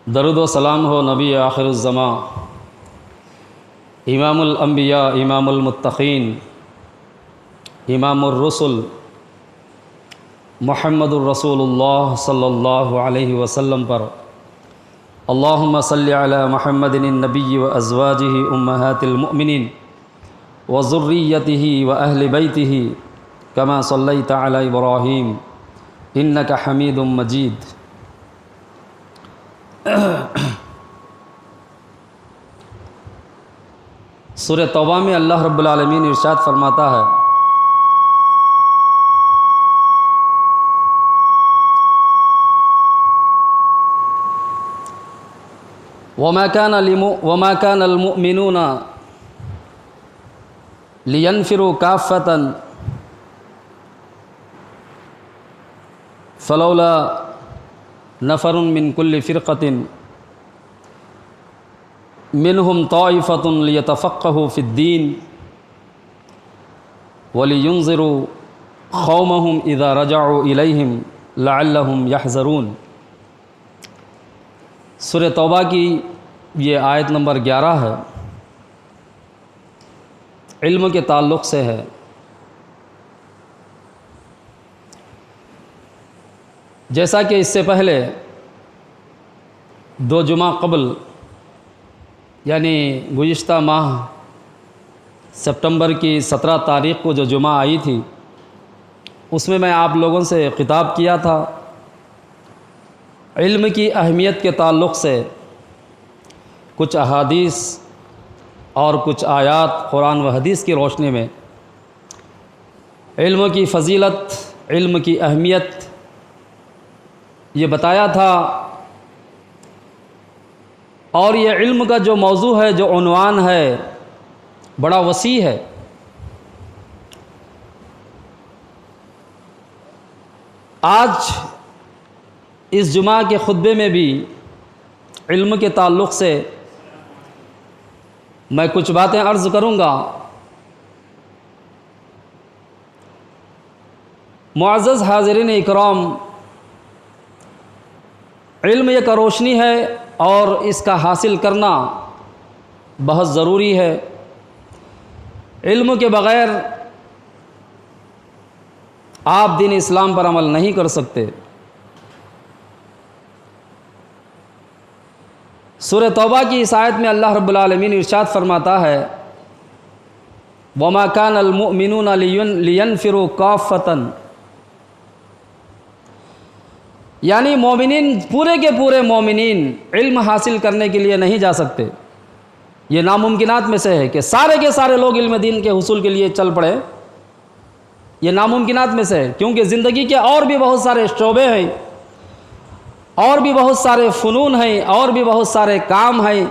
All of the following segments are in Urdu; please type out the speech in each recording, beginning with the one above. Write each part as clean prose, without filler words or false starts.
درود و سلام ہو نبی آخر الزماں، امام الانبیاء، امام المتقین، امام الرسل، محمد الرسول اللہ صلی اللہ علیہ وسلم پر اللہم صلی علی محمد النبی و ازواجہ امہات المؤمنین و ذریتہ و اہل بیتہ کما صلیت علی ابراہیم انک حمید مجید۔ سورہ توبہ میں اللہ رب العالمین ارشاد فرماتا ہے، وَمَا كَانَ الْمُؤْمِنُونَ لِيَنْفِرُوا كَافَّةً فَلَوْلَا نَفَرٌ مِّن كُلِّ فِرْقَةٍ مِّنْهُمْ طَائِفَةٌ لِيَتَفَقَّهُوا فِي الدِّينِ وَلِيُنذِرُوا قَوْمَهُمْ إِذَا رَجَعُوا إِلَيْهِمْ لَعَلَّهُمْ يَحْذَرُونَ۔ سورہ توبہ کی یہ آیت نمبر 11 ہے، علم کے تعلق سے ہے۔ جیسا کہ اس سے پہلے 2 جمعہ قبل یعنی گزشتہ ماہ سپتمبر کی 17 تاریخ کو جو جمعہ آئی تھی، اس میں آپ لوگوں سے خطاب کیا تھا علم کی اہمیت کے تعلق سے، کچھ احادیث اور کچھ آیات قرآن و حدیث کی روشنی میں علم کی فضیلت، علم کی اہمیت یہ بتایا تھا۔ اور یہ علم کا جو موضوع ہے، جو عنوان ہے، بڑا وسیع ہے۔ آج اس جمعہ کے خطبے میں بھی علم کے تعلق سے میں کچھ باتیں عرض کروں گا۔ معزز حاضرین اکرام، علم ایک روشنی ہے اور اس کا حاصل کرنا بہت ضروری ہے۔ علم کے بغیر آپ دین اسلام پر عمل نہیں کر سکتے۔ سورہ توبہ کی اس آیت میں اللہ رب العالمین ارشاد فرماتا ہے، وَمَا كَانَ الْمُؤْمِنُونَ لِيَنْفِرُوا كَافَّةً، یعنی مومنین، پورے کے پورے مومنین علم حاصل کرنے کے لیے نہیں جا سکتے۔ یہ ناممکنات میں سے ہے کہ سارے کے سارے لوگ علم دین کے حصول کے لیے چل پڑے، یہ ناممکنات میں سے ہے، کیونکہ زندگی کے اور بھی بہت سارے شعبے ہیں، اور بھی بہت سارے فنون ہیں، اور بھی بہت سارے کام ہیں،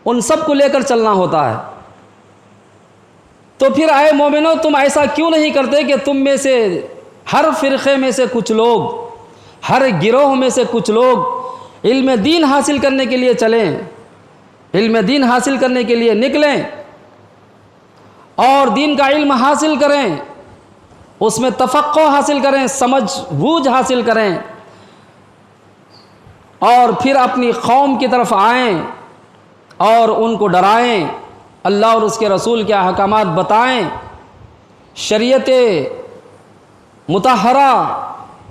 ان سب کو لے کر چلنا ہوتا ہے۔ تو پھر اے مومنو، تم ایسا کیوں نہیں کرتے کہ تم میں سے ہر فرقے میں سے کچھ لوگ، ہر گروہ میں سے کچھ لوگ علم دین حاصل کرنے کے لیے چلیں، علم دین حاصل کرنے کے لیے نکلیں اور دین کا علم حاصل کریں، اس میں تفقہ حاصل کریں، سمجھ بوجھ حاصل کریں، اور پھر اپنی قوم کی طرف آئیں اور ان کو ڈرائیں، اللہ اور اس کے رسول کے احکامات بتائیں، شریعت مطہرہ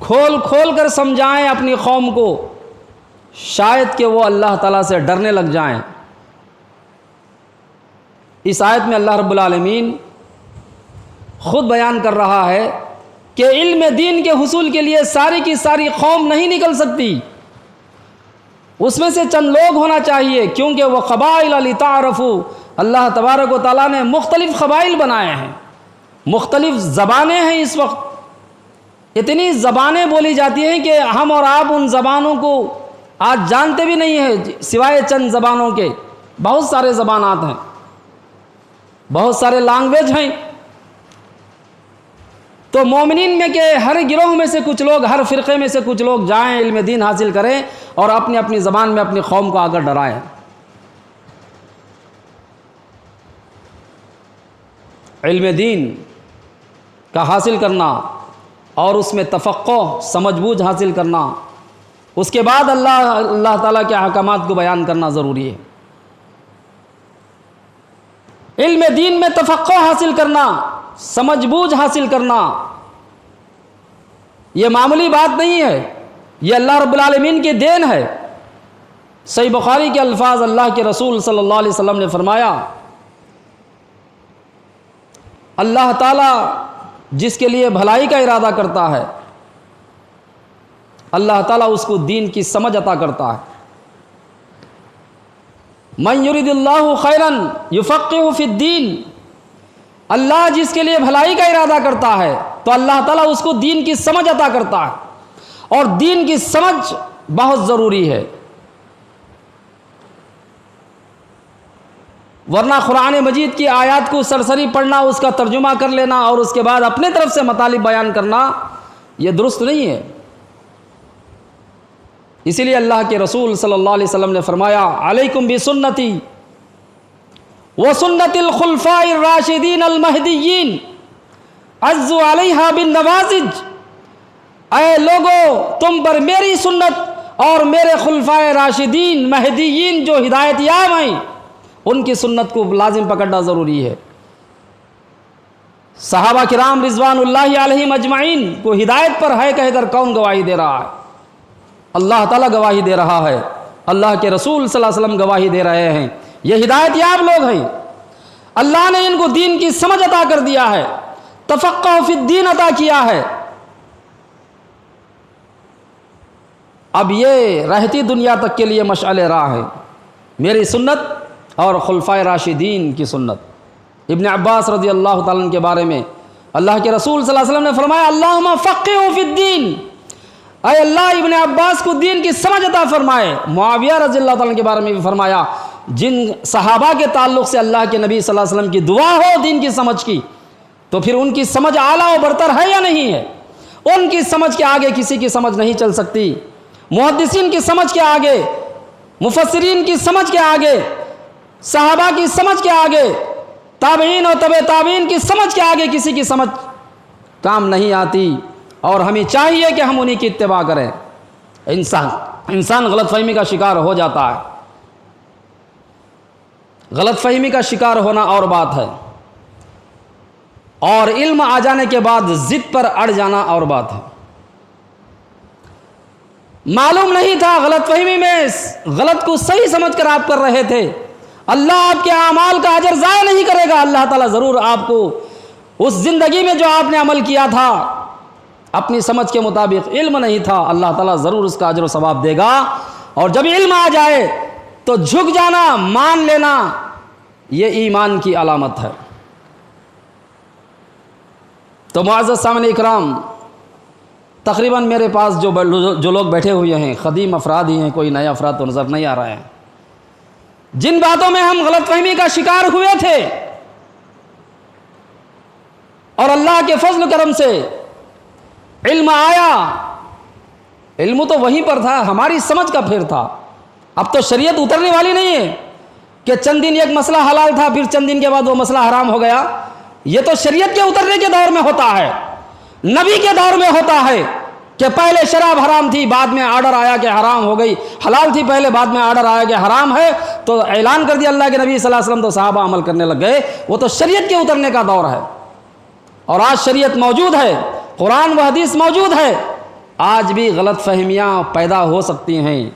کھول کھول کر سمجھائیں اپنی قوم کو، شاید کہ وہ اللہ تعالیٰ سے ڈرنے لگ جائیں۔ اس آیت میں اللہ رب العالمین خود بیان کر رہا ہے کہ علم دین کے حصول کے لیے ساری کی ساری قوم نہیں نکل سکتی، اس میں سے چند لوگ ہونا چاہیے، کیونکہ وہ قبائل لتعارفوا، اللہ تبارک و تعالیٰ نے مختلف قبائل بنائے ہیں، مختلف زبانیں ہیں۔ اس وقت اتنی زبانیں بولی جاتی ہیں کہ ہم اور آپ ان زبانوں کو آج جانتے بھی نہیں ہیں، سوائے چند زبانوں کے بہت سارے زبانات ہیں، بہت سارے لینگویج ہیں۔ تو مومنین میں کہ ہر گروہ میں سے کچھ لوگ، ہر فرقے میں سے کچھ لوگ جائیں، علم دین حاصل کریں اور اپنی اپنی زبان میں اپنی قوم کو آ کر ڈرائیں۔ علم دین کا حاصل کرنا اور اس میں تفقہ سمجھ بوجھ حاصل کرنا، اس کے بعد اللہ تعالیٰ کے احکامات کو بیان کرنا ضروری ہے۔ علم دین میں تفقہ حاصل کرنا، سمجھ بوجھ حاصل کرنا، یہ معمولی بات نہیں ہے، یہ اللہ رب العالمین کی دین ہے۔ صحیح بخاری کے الفاظ، اللہ کے رسول صلی اللہ علیہ وسلم نے فرمایا، اللہ تعالیٰ جس کے لیے بھلائی کا ارادہ کرتا ہے اللہ تعالیٰ اس کو دین کی سمجھ عطا کرتا ہے۔ من یرید اللہ خیرا یفقہہ فی الدین، اللہ جس کے لیے بھلائی کا ارادہ کرتا ہے تو اللہ تعالیٰ اس کو دین کی سمجھ عطا کرتا ہے، اور دین کی سمجھ بہت ضروری ہے، ورنہ قرآن مجید کی آیات کو سرسری پڑھنا، اس کا ترجمہ کر لینا اور اس کے بعد اپنے طرف سے مطالب بیان کرنا یہ درست نہیں ہے۔ اسی لیے اللہ کے رسول صلی اللہ علیہ وسلم نے فرمایا، علیکم بسنتی وسنت الخلفاء الراشدین المہدیین عضوا علیہا بالنواجذ، اے لوگو تم پر میری سنت اور میرے خلفائے راشدین مہدیین جو ہدایت یاب ہیں ان کی سنت کو لازم پکڑنا ضروری ہے۔ صحابہ کرام رضوان اللہ علیہم اجمعین کو ہدایت پر ہے کہہ کر کون گواہی دے رہا ہے؟ اللہ تعالیٰ گواہی دے رہا ہے، اللہ کے رسول صلی اللہ علیہ وسلم گواہی دے رہے ہیں، یہ ہدایت یاب لوگ ہیں، اللہ نے ان کو دین کی سمجھ عطا کر دیا ہے، تفقہ فی الدین عطا کیا ہے۔ اب یہ رہتی دنیا تک کے لیے مشعل راہ ہے، میری سنت اور خلفائے راشدین کی سنت۔ ابن عباس رضی اللہ تعالیٰ عنہ کے بارے میں اللہ کے رسول صلی اللہ علیہ وسلم نے فرمایا، اللہم فقہہ فی الدین، اے اللہ ابن عباس کو دین کی سمجھ عطا فرمائے۔ معاویہ رضی اللہ تعالیٰ عنہ کے بارے میں بھی فرمایا، جن صحابہ کے تعلق سے اللہ کے نبی صلی اللہ علیہ وسلم کی دعا ہو دین کی سمجھ کی، تو پھر ان کی سمجھ اعلیٰ و برتر ہے یا نہیں ہے؟ ان کی سمجھ کے آگے کسی کی سمجھ نہیں چل سکتی، محدثین کی سمجھ کے آگے، مفسرین کی سمجھ کے آگے، صحابہ کی سمجھ کے آگے، تابعین اور تبع تابعین کی سمجھ کے آگے کسی کی سمجھ کام نہیں آتی، اور ہمیں چاہیے کہ ہم انہی کی اتباع کریں۔ انسان غلط فہمی کا شکار ہو جاتا ہے، غلط فہمی کا شکار ہونا اور بات ہے، اور علم آ جانے کے بعد ضد پر اڑ جانا اور بات ہے۔ معلوم نہیں تھا، غلط فہمی میں غلط کو صحیح سمجھ کر آپ کر رہے تھے، اللہ آپ کے اعمال کا اجر ضائع نہیں کرے گا، اللہ تعالیٰ ضرور آپ کو اس زندگی میں جو آپ نے عمل کیا تھا اپنی سمجھ کے مطابق، علم نہیں تھا، اللہ تعالیٰ ضرور اس کا اجر و ثواب دے گا۔ اور جب علم آ جائے تو جھک جانا، مان لینا، یہ ایمان کی علامت ہے۔ تو معزز سامعین اکرام، تقریباً میرے پاس جو لوگ بیٹھے ہوئے ہیں قدیم افراد ہی ہیں، کوئی نئے افراد تو نظر نہیں آ رہے ہیں۔ جن باتوں میں ہم غلط فہمی کا شکار ہوئے تھے اور اللہ کے فضل کرم سے علم آیا، علم تو وہیں پر تھا، ہماری سمجھ کا پھیر تھا۔ اب تو شریعت اترنے والی نہیں ہے کہ چند دن ایک مسئلہ حلال تھا پھر چند دن کے بعد وہ مسئلہ حرام ہو گیا، یہ تو شریعت کے اترنے کے دور میں ہوتا ہے، نبی کے دور میں ہوتا ہے کہ پہلے شراب حرام تھی، بعد میں آرڈر آیا کہ حرام ہو گئی، حلال تھی پہلے، بعد میں آرڈر آیا کہ حرام ہے، تو اعلان کر دیا اللہ کے نبی صلی اللہ علیہ وسلم، تو صحابہ عمل کرنے لگ گئے۔ وہ تو شریعت کے اترنے کا دور ہے، اور آج شریعت موجود ہے، قرآن و حدیث موجود ہے، آج بھی غلط فہمیاں پیدا ہو سکتی ہیں،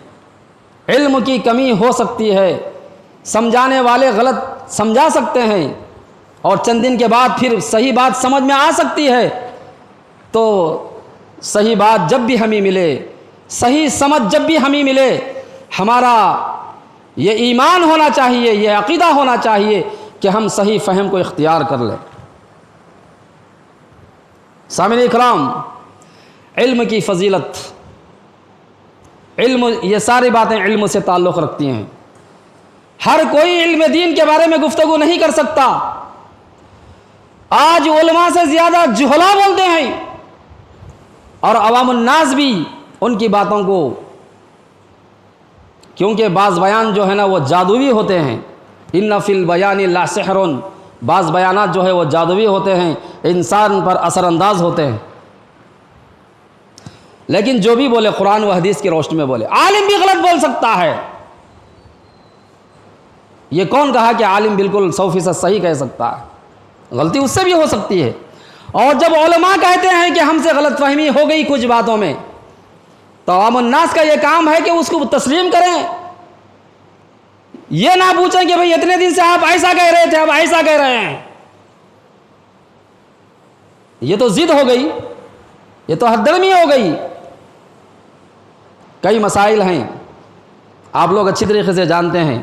علم کی کمی ہو سکتی ہے، سمجھانے والے غلط سمجھا سکتے ہیں، اور چند دن کے بعد پھر صحیح بات سمجھ میں آ سکتی ہے۔ تو صحیح بات جب بھی ہمیں ملے، صحیح سمجھ جب بھی ہمیں ملے، ہمارا یہ ایمان ہونا چاہیے، یہ عقیدہ ہونا چاہیے کہ ہم صحیح فہم کو اختیار کر لیں۔ سامعین اکرام، علم کی فضیلت، علم، یہ ساری باتیں علم سے تعلق رکھتی ہیں۔ ہر کوئی علم دین کے بارے میں گفتگو نہیں کر سکتا۔ آج علماء سے زیادہ جہلا بولتے ہیں، اور عوام الناس بھی ان کی باتوں کو، کیونکہ بعض بیان جو ہے نا وہ جادوئی ہوتے ہیں، ان فی البیان لسحر، بعض بیانات جو ہے وہ جادوئی ہوتے ہیں، انسان پر اثر انداز ہوتے ہیں۔ لیکن جو بھی بولے قرآن و حدیث کی روشنی میں بولے. عالم بھی غلط بول سکتا ہے. یہ کون کہا کہ عالم بالکل 100% صحیح کہہ سکتا ہے؟ غلطی اس سے بھی ہو سکتی ہے. اور جب علماء کہتے ہیں کہ ہم سے غلط فہمی ہو گئی کچھ باتوں میں، تو عوام الناس کا یہ کام ہے کہ اس کو تسلیم کریں. یہ نہ پوچھیں کہ بھئی اتنے دن سے آپ ایسا کہہ رہے تھے اب ایسا کہہ رہے ہیں. یہ تو ضد ہو گئی، یہ تو حد درمی ہو گئی. کئی مسائل ہیں آپ لوگ اچھی طریقے سے جانتے ہیں،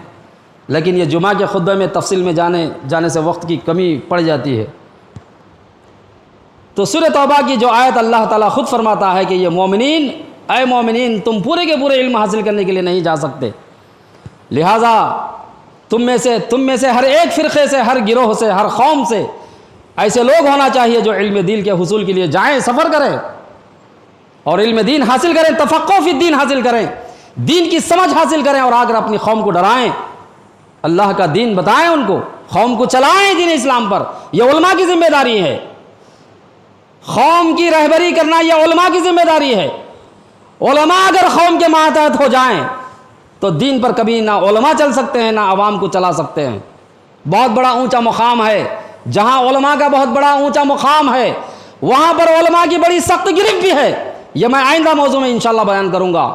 لیکن یہ جمعہ کے خطبے میں تفصیل میں جانے سے وقت کی کمی پڑ جاتی ہے. تو سورہ توبہ کی جو آیت اللہ تعالیٰ خود فرماتا ہے کہ یہ مومنین، اے مومنین تم پورے کے پورے علم حاصل کرنے کے لیے نہیں جا سکتے، لہٰذا تم میں سے ہر ایک فرقے سے، ہر گروہ سے، ہر قوم سے ایسے لوگ ہونا چاہیے جو علم دین کے حصول کے لیے جائیں، سفر کریں اور علم دین حاصل کریں، تفقہ فی الدین حاصل کریں، دین کی سمجھ حاصل کریں اور آ کر اپنی قوم کو ڈرائیں، اللہ کا دین بتائیں ان کو، قوم کو چلائیں دین اسلام پر. یہ علماء کی ذمہ داری ہے. قوم کی رہبری کرنا یہ علماء کی ذمہ داری ہے. علماء اگر قوم کے ماتحت ہو جائیں تو دین پر کبھی نہ علماء چل سکتے ہیں نہ عوام کو چلا سکتے ہیں. بہت بڑا اونچا مقام ہے، جہاں علماء کا بہت بڑا اونچا مقام ہے وہاں پر علماء کی بڑی سخت گرفت بھی ہے. یہ میں آئندہ موضوع میں انشاءاللہ بیان کروں گا.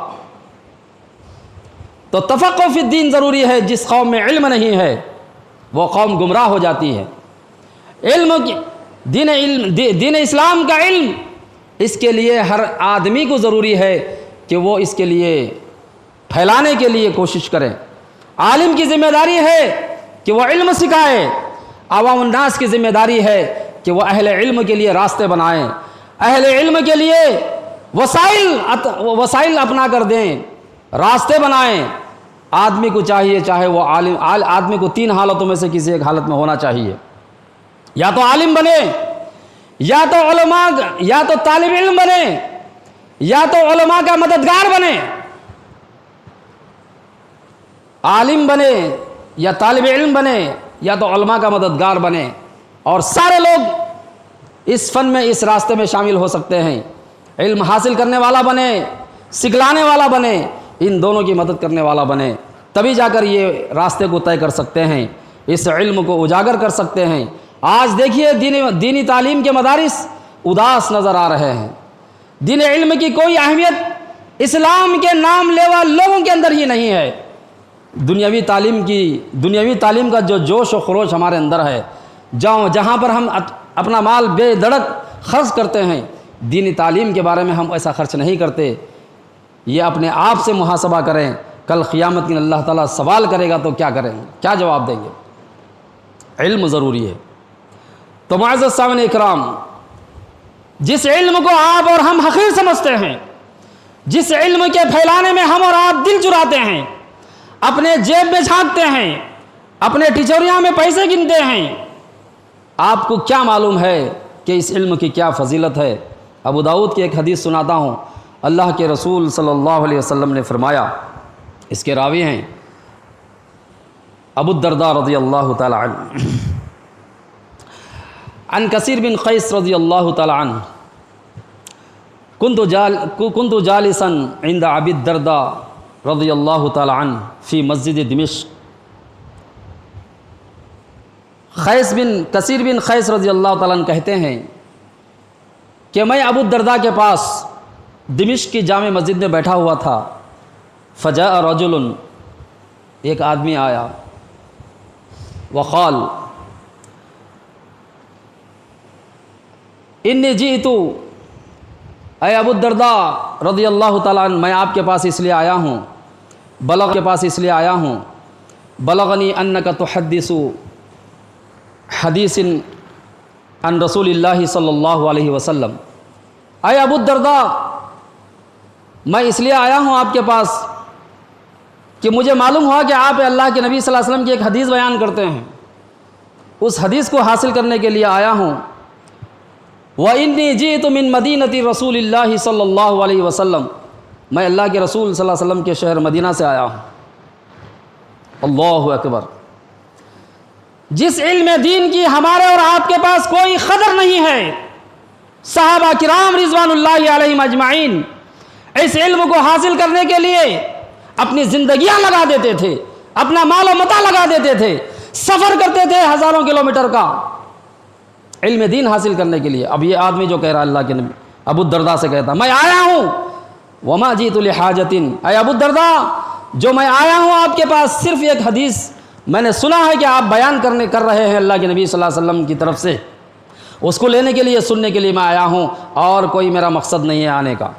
تو تفقہ فی الدین ضروری ہے. جس قوم میں علم نہیں ہے وہ قوم گمراہ ہو جاتی ہے. دین اسلام کا علم اس کے لیے ہر آدمی کو ضروری ہے کہ وہ اس کے لیے پھیلانے کے لیے کوشش کرے. عالم کی ذمہ داری ہے کہ وہ علم سکھائے. عوام الناس کی ذمہ داری ہے کہ وہ اہل علم کے لیے راستے بنائیں، اہل علم کے لیے وسائل اپنا کر دیں، راستے بنائیں. آدمی کو چاہیے، چاہے وہ عالم، آدمی کو 3 حالتوں میں سے کسی ایک حالت میں ہونا چاہیے. یا تو عالم بنے، یا تو علماء، یا تو طالب علم بنے، یا تو علماء کا مددگار بنے. عالم بنے یا طالب علم بنے یا تو علماء کا مددگار بنے. اور سارے لوگ اس فن میں، اس راستے میں شامل ہو سکتے ہیں. علم حاصل کرنے والا بنے، سکھلانے والا بنے، ان دونوں کی مدد کرنے والا بنے. تبھی جا کر یہ راستے کو طے کر سکتے ہیں، اس علم کو اجاگر کر سکتے ہیں. آج دیکھیے دینی تعلیم کے مدارس اداس نظر آ رہے ہیں. دین علم کی کوئی اہمیت اسلام کے نام لیوا لوگوں کے اندر ہی نہیں ہے. دنیاوی تعلیم کا جو جوش و خروش ہمارے اندر ہے، جہاں پر ہم اپنا مال بے دڑک خرچ کرتے ہیں، دینی تعلیم کے بارے میں ہم ایسا خرچ نہیں کرتے. یہ اپنے آپ سے محاسبہ کریں. کل قیامت میں اللہ تعالیٰ سوال کرے گا تو کیا کریں گے، کیا جواب دیں گے؟ علم ضروری ہے. تو معزز سامعین اکرام، جس علم کو آپ اور ہم حقیر سمجھتے ہیں، جس علم کے پھیلانے میں ہم اور آپ دل چراتے ہیں، اپنے جیب میں جھانکتے ہیں، اپنے ٹچوریاں میں پیسے گنتے ہیں، آپ کو کیا معلوم ہے کہ اس علم کی کیا فضیلت ہے؟ ابو داؤد کی ایک حدیث سناتا ہوں. اللہ کے رسول صلی اللہ علیہ وسلم نے فرمایا، اس کے راوی ہیں ابو الدرداء رضی اللہ تعالی عنہ، عن کثیر بن قیس رضی اللہ تعالی عنہ، كنت جالسا عند ابی الدرداء رضی اللہ تعالی عنہ فی مسجد دمشق. کثیر بن قیس رضی اللہ تعالی عنہ کہتے ہیں کہ میں ابو الدرداء کے پاس دمشق کی جامع مسجد میں بیٹھا ہوا تھا. فجاء رجل، ایک آدمی آیا، وقال انی جئت، اے ابو الدرداء رضی اللہ تعالیٰ عنہ، میں آپ کے پاس اس لیے آیا ہوں، بلغنی انک تحدث حدیث عن رسول اللہ صلی اللہ علیہ وسلم. اے ابو الدرداء، میں اس لیے آیا ہوں آپ کے پاس کہ مجھے معلوم ہوا کہ آپ اللہ کے نبی صلی اللہ علیہ وسلم کی ایک حدیث بیان کرتے ہیں. اس حدیث کو حاصل کرنے کے لیے آیا ہوں. وَإِنِّي جِئْتُ مِن مَدِينَةِ رَسُولِ اللَّهِ صلی اللہ علیہ وسلم، میں اللہ کے رسول صلی اللہ علیہ وسلم کے شہر مدینہ سے آیا ہوں. اللہ اکبر. جس علم دین کی ہمارے اور آپ کے پاس کوئی قدر نہیں ہے، صحابہ کرام رضوان اللہ علیہم اجمعین اس علم کو حاصل کرنے کے لیے اپنی زندگیاں لگا دیتے تھے، اپنا مال و متاع لگا دیتے تھے، سفر کرتے تھے ہزاروں کلومیٹر کا علم دین حاصل کرنے کے لیے۔ اب یہ آدمی جو کہہ رہا ہے اللہ کے نبی ابو الدرداء سے کہتا میں آیا ہوں وما جیت لحاجۃ، اے ابو الدرداء جو میں آیا ہوں آپ کے پاس صرف ایک حدیث میں نے سنا ہے کہ آپ بیان کر رہے ہیں اللہ کے نبی صلی اللہ علیہ وسلم کی طرف سے، اس کو لینے کے لیے سننے کے لیے میں آیا ہوں، اور کوئی میرا مقصد نہیں ہے آنے کا۔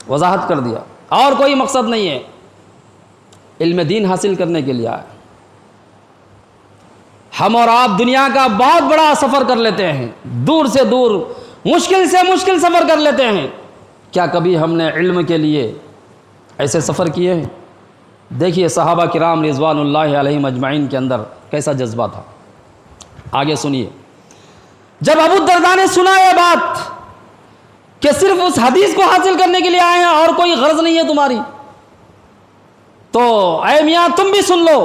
وضاحت کر دیا اور کوئی مقصد نہیں ہے، علم دین حاصل کرنے کے لیے آئے۔ ہم اور آپ دنیا کا بہت بڑا سفر کر لیتے ہیں، دور سے دور مشکل سے مشکل سفر کر لیتے ہیں، کیا کبھی ہم نے علم کے لیے ایسے سفر کیے ہیں؟ دیکھیے صحابہ کرام رضوان اللہ علیہم اجمعین کے اندر کیسا جذبہ تھا۔ آگے سنیے، جب ابو الدرداء نے سنا یہ بات کہ صرف اس حدیث کو حاصل کرنے کے لیے آئے ہیں اور کوئی غرض نہیں ہے تمہاری، تو اے میاں تم بھی سن لو،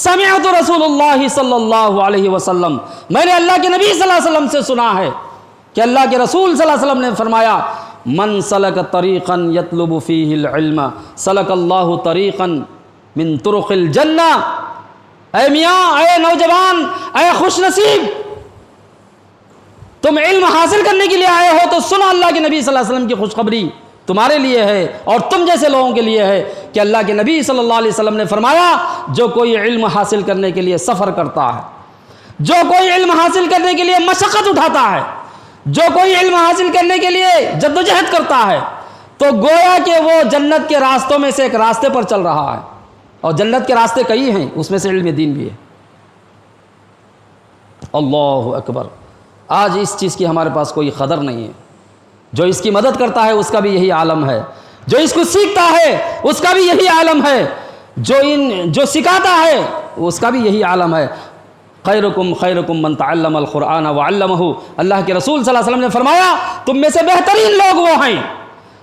سمعت رسول اللہ صلی اللہ علیہ وسلم، میں نے اللہ کے نبی صلی اللہ علیہ وسلم سے سنا ہے کہ اللہ کے رسول صلی اللہ علیہ وسلم نے فرمایا من سلک طریقا یطلب فیہ العلم سلک اللہ طریقا من طرق الجنہ۔ اے میاں، اے نوجوان، اے خوش نصیب، تم علم حاصل کرنے کے لیے آئے ہو تو سنو اللہ کے نبی صلی اللہ علیہ وسلم کی خوشخبری تمہارے لیے ہے اور تم جیسے لوگوں کے لیے ہے کہ اللہ کے نبی صلی اللہ علیہ وسلم نے فرمایا جو کوئی علم حاصل کرنے کے لیے سفر کرتا ہے، جو کوئی علم حاصل کرنے کے لیے مشقت اٹھاتا ہے، جو کوئی علم حاصل کرنے کے لیے جدوجہد کرتا ہے، تو گویا کہ وہ جنت کے راستوں میں سے ایک راستے پر چل رہا ہے، اور جنت کے راستے کئی ہیں، اس میں سے علم دین بھی ہے۔ اللہ اکبر۔ آج اس چیز کی ہمارے پاس کوئی قدر نہیں ہے۔ جو اس کی مدد کرتا ہے اس کا بھی یہی عالم ہے، جو اس کو سیکھتا ہے اس کا بھی یہی عالم ہے، جو سکھاتا ہے اس کا بھی یہی عالم ہے۔ خیرکم خیرکم من تعلم القرآن وعلمہ، اللہ کے رسول صلی اللہ علیہ وسلم نے فرمایا تم میں سے بہترین لوگ وہ ہیں،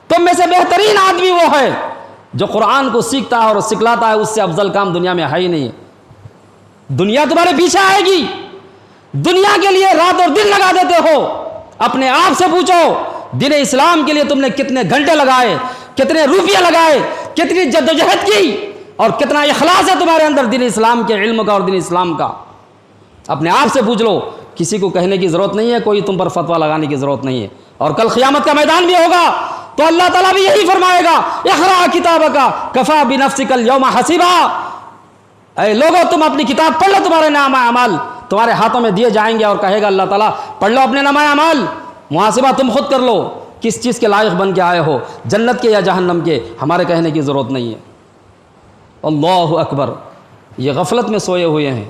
تم میں سے بہترین آدمی وہ ہے جو قرآن کو سیکھتا ہے اور سکھلاتا ہے، اس سے افضل کام دنیا میں ہے ہی نہیں۔ دنیا تمہارے پیچھے آئے گی، دنیا کے لیے رات اور دن لگا دیتے ہو، اپنے آپ سے پوچھو دین اسلام کے لیے تم نے کتنے گھنٹے لگائے، کتنے روپیے لگائے، کتنی جدوجہد کی، اور کتنا اخلاص ہے تمہارے اندر دین اسلام کے علم کا اور دین اسلام کا۔ اپنے آپ سے پوچھ لو، کسی کو کہنے کی ضرورت نہیں ہے، کوئی تم پر فتویٰ لگانے کی ضرورت نہیں ہے۔ اور کل قیامت کا میدان بھی ہوگا تو اللہ تعالیٰ بھی یہی فرمائے گا اقرأ کتابک کفیٰ بنفسک اليوم حسیبا، اے لوگوں تم اپنی کتاب پڑھ لو، تمہارے نامہ اعمال تمہارے ہاتھوں میں دیے جائیں گے، اور کہے گا اللہ تعالیٰ پڑھ لو اپنے نامہ اعمال، محاسبہ تم خود کر لو، کس چیز کے لائق بن کے آئے ہو، جنت کے یا جہنم کے، ہمارے کہنے کی ضرورت نہیں ہے۔ اللہ اکبر۔ یہ غفلت میں سوئے ہوئے ہیں،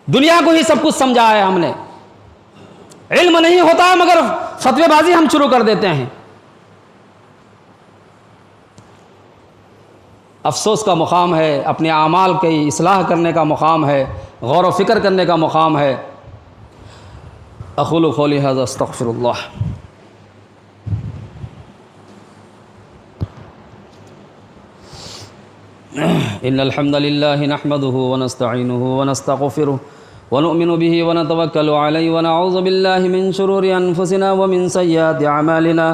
دنیا کو ہی سب کچھ سمجھا ہے ہم نے، علم نہیں ہوتا ہے مگر فتوی بازی ہم شروع کر دیتے ہیں۔ افسوس کا مقام ہے، اپنے اعمال کی اصلاح کرنے کا مقام ہے، غور و فکر کرنے کا مقام ہے۔ اقول قولی ھذا استغفر اللہ۔ ان الحمد للہ نحمده ونستعینه ونستغفره ونؤمن به ونتوکل علیہ ونعوذ باللہ من شرور انفسنا ومن سیئات اعمالنا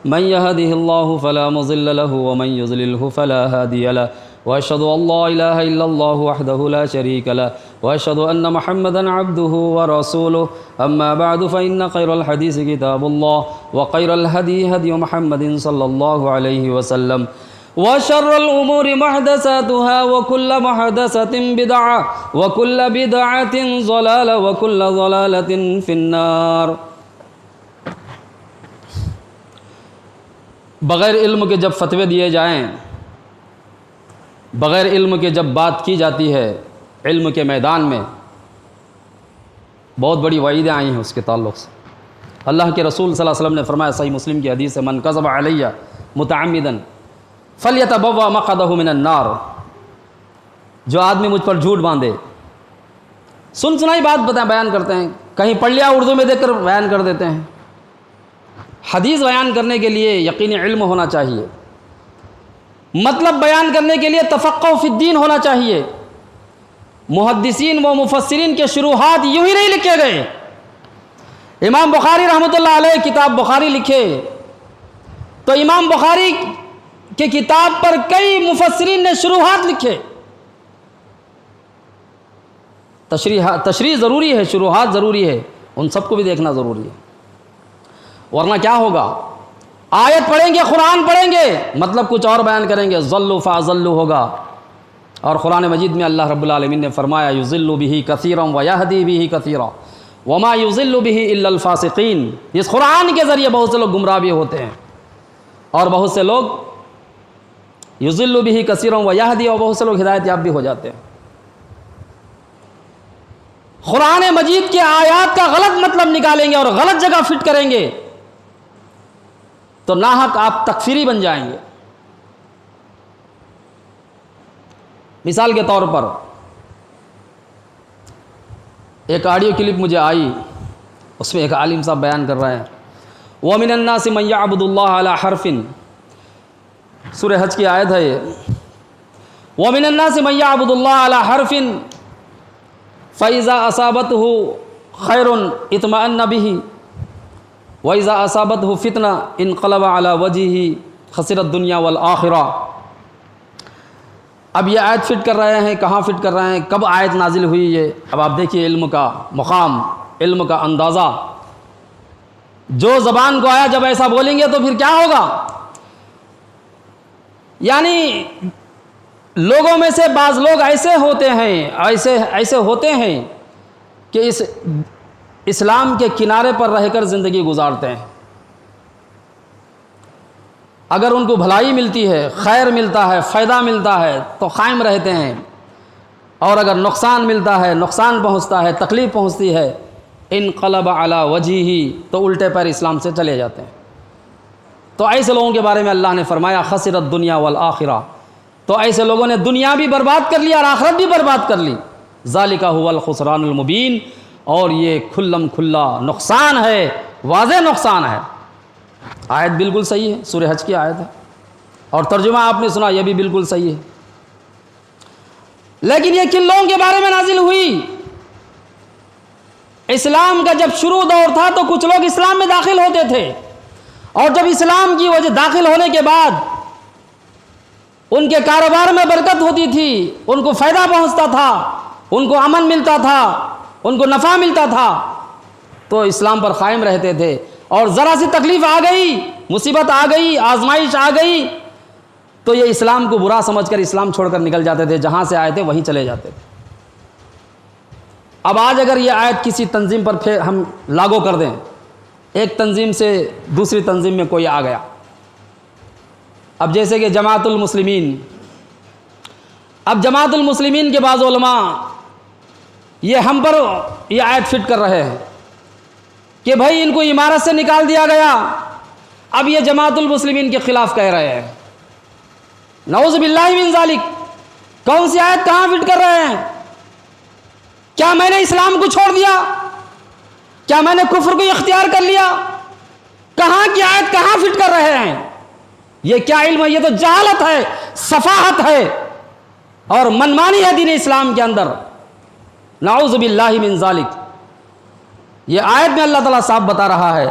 من يهده الله فلا مضل له ومن يضلله فلا هادي له واشهد ان لا اله الا الله وحده لا شريك له واشهد ان محمدا عبده ورسوله اما بعد فان خير الحديث كتاب الله وخير الهدي هدي محمد صلى الله عليه وسلم وشر الامور محدثاتها وكل محدثة بدعة وكل بدعة ضلالة وكل ضلالة في النار۔ بغیر علم کے جب فتوے دیے جائیں، بغیر علم کے جب بات کی جاتی ہے علم کے میدان میں، بہت بڑی وعیدیں آئی ہیں اس کے تعلق سے۔ اللہ کے رسول صلی اللہ علیہ وسلم نے فرمایا صحیح مسلم کی حدیث ہے من کذب علی متعمدا فلیتبوأ مقعدہ من النار، جو آدمی مجھ پر جھوٹ باندھے، سن سنائی بات بیان کرتے ہیں، کہیں پڑھ لیا اردو میں دیکھ کر بیان کر دیتے ہیں۔ حدیث بیان کرنے کے لیے یقینی علم ہونا چاہیے، مطلب بیان کرنے کے لیے تفقہ فی الدین ہونا چاہیے۔ محدثین و مفسرین کے شروحات یوں ہی نہیں لکھے گئے۔ امام بخاری رحمۃ اللہ علیہ کتاب بخاری لکھے تو امام بخاری کی کتاب پر کئی مفسرین نے شروحات لکھے. تشریح ضروری ہے، شروحات ضروری ہے، ان سب کو بھی دیکھنا ضروری ہے، ورنہ کیا ہوگا؟ آیت پڑھیں گے، قرآن پڑھیں گے، مطلب کچھ اور بیان کریں گے، ضلوا فاضلوا ہوگا. اور قرآن مجید میں اللہ رب العالمین نے فرمایا یضل بہ کثیرا ویہدی بہ کثیرا وما یضل بہ الا الفاسقین. اس قرآن کے ذریعے بہت سے لوگ گمراہ بھی ہوتے ہیں اور بہت سے لوگ یضل بہ کثیرا ویہدی، اور بہت سے لوگ ہدایت یاب بھی ہو جاتے ہیں. قرآن مجید کے آیات کا غلط مطلب نکالیں گے اور غلط جگہ فٹ کریں گے تو ناحق آپ تکفیری بن جائیں گے. مثال کے طور پر ایک آڈیو کلپ مجھے آئی، اس میں ایک عالم صاحب بیان کر رہے ہیں وَمِنَ النَّاسِ مَن يَعْبُدُ اللَّهَ عَلَى حَرْفٍ، سورہ حج کی آیت ہے یہ. وَمِنَ النَّاسِ مَن يَعْبُدُ اللَّهَ عَلَى حَرْفٍ فَإِذَا أَصَابَتْهُ خَيْرٌ اطْمَأَنَّ بِهِ وَإِذَا أَصَابَتْهُ فِتْنَةٌ انقلب عَلَى وَجْهِهِ خَسِرَ الدُّنْيَا وَالْآخِرَةَ. اب یہ آیت فٹ کر رہے ہیں، کہاں فٹ کر رہے ہیں، کب آیت نازل ہوئی یہ؟ اب آپ دیکھیے علم کا مقام، علم کا اندازہ. جو زبان کو آیا جب ایسا بولیں گے تو پھر کیا ہوگا؟ یعنی لوگوں میں سے بعض لوگ ایسے ہوتے ہیں کہ اس اسلام کے کنارے پر رہ کر زندگی گزارتے ہیں. اگر ان کو بھلائی ملتی ہے، خیر ملتا ہے، فائدہ ملتا ہے تو قائم رہتے ہیں، اور اگر نقصان ملتا ہے، نقصان پہنچتا ہے، تکلیف پہنچتی ہے، انقلب علی وجہہ تو الٹے پیر اسلام سے چلے جاتے ہیں. تو ایسے لوگوں کے بارے میں اللہ نے فرمایا خسرت دنیا والآخرہ، تو ایسے لوگوں نے دنیا بھی برباد کر لی اور آخرت بھی برباد کر لی. ذالک هو الخسران المبین، اور یہ کھلم کھلا نقصان ہے، واضح نقصان ہے. آیت بالکل صحیح ہے، سورہ حج کی آیت ہے، اور ترجمہ آپ نے سنا یہ بھی بالکل صحیح ہے. لیکن یہ کن لوگوں کے بارے میں نازل ہوئی؟ اسلام کا جب شروع دور تھا تو کچھ لوگ اسلام میں داخل ہوتے تھے، اور جب اسلام کی وجہ داخل ہونے کے بعد ان کے کاروبار میں برکت ہوتی تھی، ان کو فائدہ پہنچتا تھا، ان کو امن ملتا تھا، ان کو نفع ملتا تھا، تو اسلام پر قائم رہتے تھے. اور ذرا سی تکلیف آ گئی، مصیبت آ گئی، آزمائش آ گئی تو یہ اسلام کو برا سمجھ کر اسلام چھوڑ کر نکل جاتے تھے، جہاں سے آئے تھے وہیں چلے جاتے تھے. اب آج اگر یہ آیت کسی تنظیم پر پھر ہم لاگو کر دیں، ایک تنظیم سے دوسری تنظیم میں کوئی آ گیا، اب جیسے کہ جماعت المسلمین، اب جماعت المسلمین کے بعض علماء یہ ہم پر یہ آیت فٹ کر رہے ہیں کہ بھائی ان کو عمارت سے نکال دیا گیا، اب یہ جماعت المسلمین کے خلاف کہہ رہے ہیں. نعوذ باللہ من ذالک. کون سی آیت کہاں فٹ کر رہے ہیں؟ کیا میں نے اسلام کو چھوڑ دیا؟ کیا میں نے کفر کو اختیار کر لیا؟ کہاں کی آیت کہاں فٹ کر رہے ہیں؟ یہ کیا علم ہے؟ یہ تو جہالت ہے، سفاہت ہے اور منمانی ہے دین اسلام کے اندر. نعوذ باللہ من ذالک. یہ آیت میں اللہ تعالیٰ صاحب بتا رہا ہے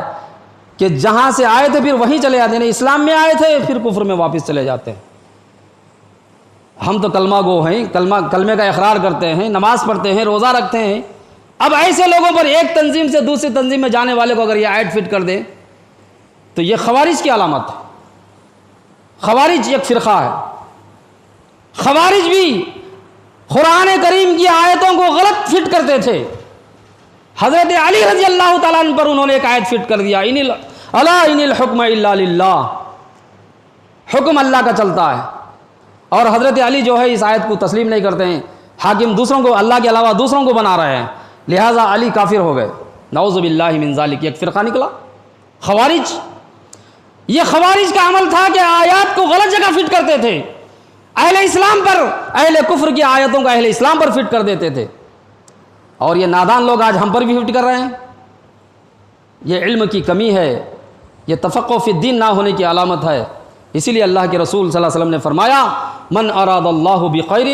کہ جہاں سے آئے تھے پھر وہیں چلے جاتے ہیں. اسلام میں آئے تھے پھر کفر میں واپس چلے جاتے ہیں. ہم تو کلمہ گو ہیں، کلمے کا اقرار کرتے ہیں، نماز پڑھتے ہیں، روزہ رکھتے ہیں. اب ایسے لوگوں پر ایک تنظیم سے دوسری تنظیم میں جانے والے کو اگر یہ آیت فٹ کر دیں تو یہ خوارج کی علامت ہے. خوارج ایک فرقہ ہے. خوارج بھی قرآن کریم کی آیتوں کو غلط فٹ کرتے تھے. حضرت علی رضی اللہ تعالیٰ عنہ پر انہوں نے ایک آیت فٹ کر دیا، الا ان الحکم الا للہ، حکم اللہ کا چلتا ہے. اور حضرت علی جو ہے اس آیت کو تسلیم نہیں کرتے ہیں. حاکم دوسروں کو اللہ کے علاوہ دوسروں کو بنا رہے ہیں، لہٰذا علی کافر ہو گئے. نعوذ باللہ من ذالک. ایک فرقہ نکلا خوارج. یہ خوارج کا عمل تھا کہ آیات کو غلط جگہ فٹ کرتے تھے، اہل اسلام پر، اہل کفر کی آیتوں کا اہل اسلام پر فٹ کر دیتے تھے. اور یہ نادان لوگ آج ہم پر بھی فٹ کر رہے ہیں. یہ علم کی کمی ہے، یہ تفقہ فی الدین نہ ہونے کی علامت ہے. اسی لیے اللہ کے رسول صلی اللہ علیہ وسلم نے فرمایا من اراد اللہ بخیر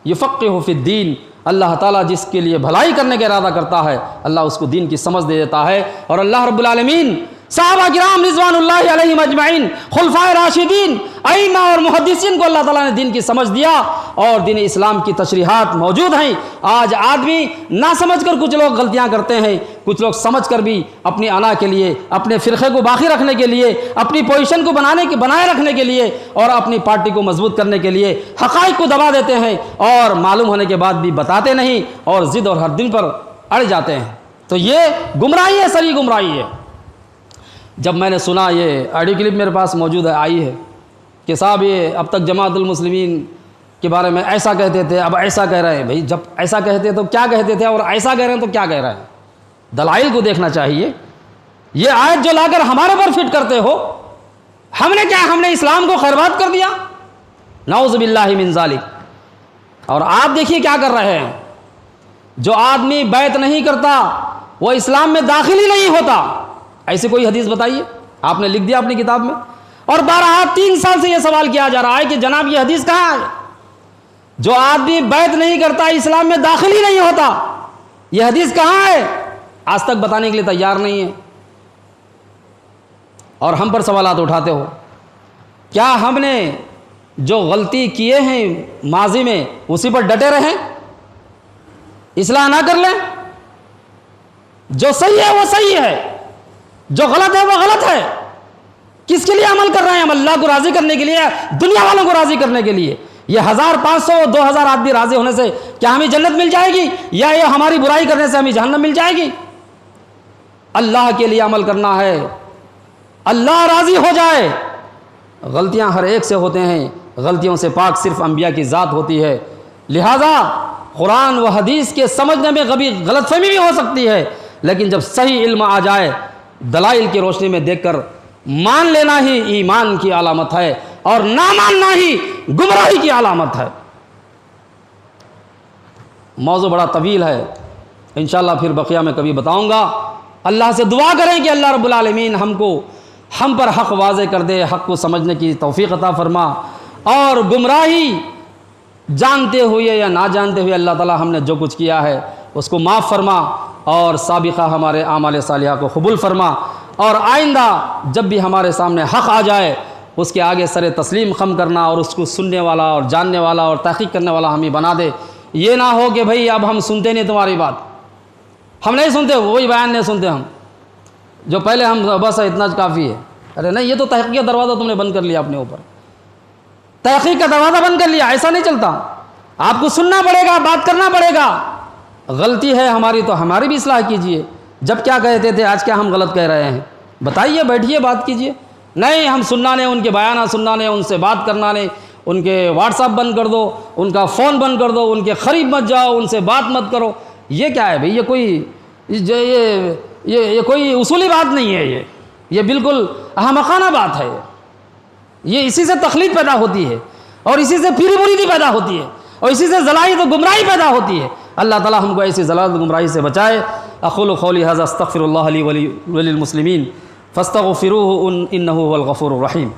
یفقہہ فی الدین. اللہ تعالیٰ جس کے لیے بھلائی کرنے کا ارادہ کرتا ہے اللہ اس کو دین کی سمجھ دے دیتا ہے. اور اللہ رب العالمین صحابہ کرام رضوان اللہ علیہم اجمعین، خلفائے راشدین، ائمہ اور محدثین کو اللہ تعالیٰ نے دین کی سمجھ دیا اور دین اسلام کی تشریحات موجود ہیں۔ آج آدمی نہ سمجھ کر کچھ لوگ غلطیاں کرتے ہیں، کچھ لوگ سمجھ کر بھی اپنی انا کے لیے، اپنے فرقے کو باقی رکھنے کے لیے، اپنی پوزیشن کو بنائے رکھنے کے لیے اور اپنی پارٹی کو مضبوط کرنے کے لیے حقائق کو دبا دیتے ہیں اور معلوم ہونے کے بعد بھی بتاتے نہیں اور ضد اور ہر دن پر اڑ جاتے ہیں۔ تو یہ گمراہی ہے، سری گمراہی ہے۔ جب میں نے سنا، یہ آڈیو کلپ میرے پاس موجود ہے، آئی ہے کہ صاحب یہ اب تک جماعت المسلمین کے بارے میں ایسا کہتے تھے، اب ایسا کہہ رہے ہیں۔ بھائی جب ایسا کہتے تو کیا کہتے تھے اور ایسا کہہ رہے ہیں تو کیا کہہ رہے ہیں؟ دلائل کو دیکھنا چاہیے۔ یہ آیت جو لا کر ہمارے پر فٹ کرتے ہو، ہم نے کیا، ہم نے اسلام کو خربات کر دیا؟ نعوذ باللہ من ذالک۔ اور آپ دیکھیے کیا کر رہے ہیں، جو آدمی بیعت نہیں کرتا وہ اسلام میں داخل ہی نہیں ہوتا۔ ایسی کوئی حدیث بتائیے، آپ نے لکھ دیا اپنی کتاب میں، اور بارہا 3 سال سے یہ سوال کیا جا رہا ہے کہ جناب یہ حدیث کہاں ہے؟ جو آدمی بیعت نہیں کرتا اسلام میں داخل ہی نہیں ہوتا، یہ حدیث کہاں ہے؟ آج تک بتانے کے لیے تیار نہیں ہے، اور ہم پر سوالات اٹھاتے ہو۔ کیا ہم نے جو غلطی کیے ہیں ماضی میں اسی پر ڈٹے رہیں، اصلاح نہ کر لیں؟ جو صحیح ہے وہ صحیح ہے، جو غلط ہے وہ غلط ہے۔ کس کے لیے عمل کر رہے ہیں ہم؟ اللہ کو راضی کرنے کے لیے، دنیا والوں کو راضی کرنے کے لیے۔ یہ 1500 2000 آدمی راضی ہونے سے کیا ہمیں جنت مل جائے گی، یا یہ ہماری برائی کرنے سے ہمیں جہنم مل جائے گی؟ اللہ کے لیے عمل کرنا ہے، اللہ راضی ہو جائے۔ غلطیاں ہر ایک سے ہوتے ہیں، غلطیوں سے پاک صرف انبیاء کی ذات ہوتی ہے۔ لہذا قرآن و حدیث کے سمجھنے میں کبھی غلط فہمی بھی ہو سکتی ہے، لیکن جب صحیح علم آ جائے، دلائل کی روشنی میں دیکھ کر مان لینا ہی ایمان کی علامت ہے، اور نہ ماننا ہی گمراہی کی علامت ہے۔ موضوع بڑا طویل ہے، انشاءاللہ پھر بقیہ میں کبھی بتاؤں گا۔ اللہ سے دعا کریں کہ اللہ رب العالمین ہم پر حق واضح کر دے، حق کو سمجھنے کی توفیق عطا فرما، اور گمراہی جانتے ہوئے یا نہ جانتے ہوئے اللہ تعالی ہم نے جو کچھ کیا ہے اس کو معاف فرما، اور سابقہ ہمارے اعمال صالحہ کو قبول فرما، اور آئندہ جب بھی ہمارے سامنے حق آ جائے اس کے آگے سر تسلیم خم کرنا، اور اس کو سننے والا اور جاننے والا اور تحقیق کرنے والا ہمیں بنا دے۔ یہ نہ ہو کہ بھئی اب ہم سنتے نہیں تمہاری بات، ہم نہیں سنتے، وہی بیان نہیں سنتے ہم جو پہلے ہم بس اتنا کافی ہے۔ ارے نہیں، یہ تو تحقیق کا دروازہ تم نے بند کر لیا اپنے اوپر، تحقیق کا دروازہ بند کر لیا، ایسا نہیں چلتا۔ آپ کو سننا پڑے گا، بات کرنا پڑے گا۔ غلطی ہے ہماری تو ہماری بھی اصلاح کیجئے۔ جب کیا کہتے تھے، آج کیا ہم غلط کہہ رہے ہیں، بتائیے، بیٹھیے، بات کیجئے۔ نہیں، ہم سننا نہیں، ان کے بیانات سننا نہیں، ان سے بات کرنا نہیں، ان کے واٹس ایپ بند کر دو، ان کا فون بند کر دو، ان کے قریب مت جاؤ، ان سے بات مت کرو۔ یہ کیا ہے بھئی؟ یہ کوئی اصولی بات نہیں ہے، یہ بالکل احمقانہ بات ہے۔ یہ اسی سے تخلیق پیدا ہوتی ہے، اور اسی سے پیری مریدی پیدا ہوتی ہے، اور اسی سے ضلالت و گمراہی پیدا ہوتی ہے۔ اللہ تعالی ہم کو ایسی ضلالت و گمراہی سے بچائے۔ اقول قولی ھذا استغفر اللہ لی وللمسلمین فاستغفروہ انہ هو الغفور الرحیم۔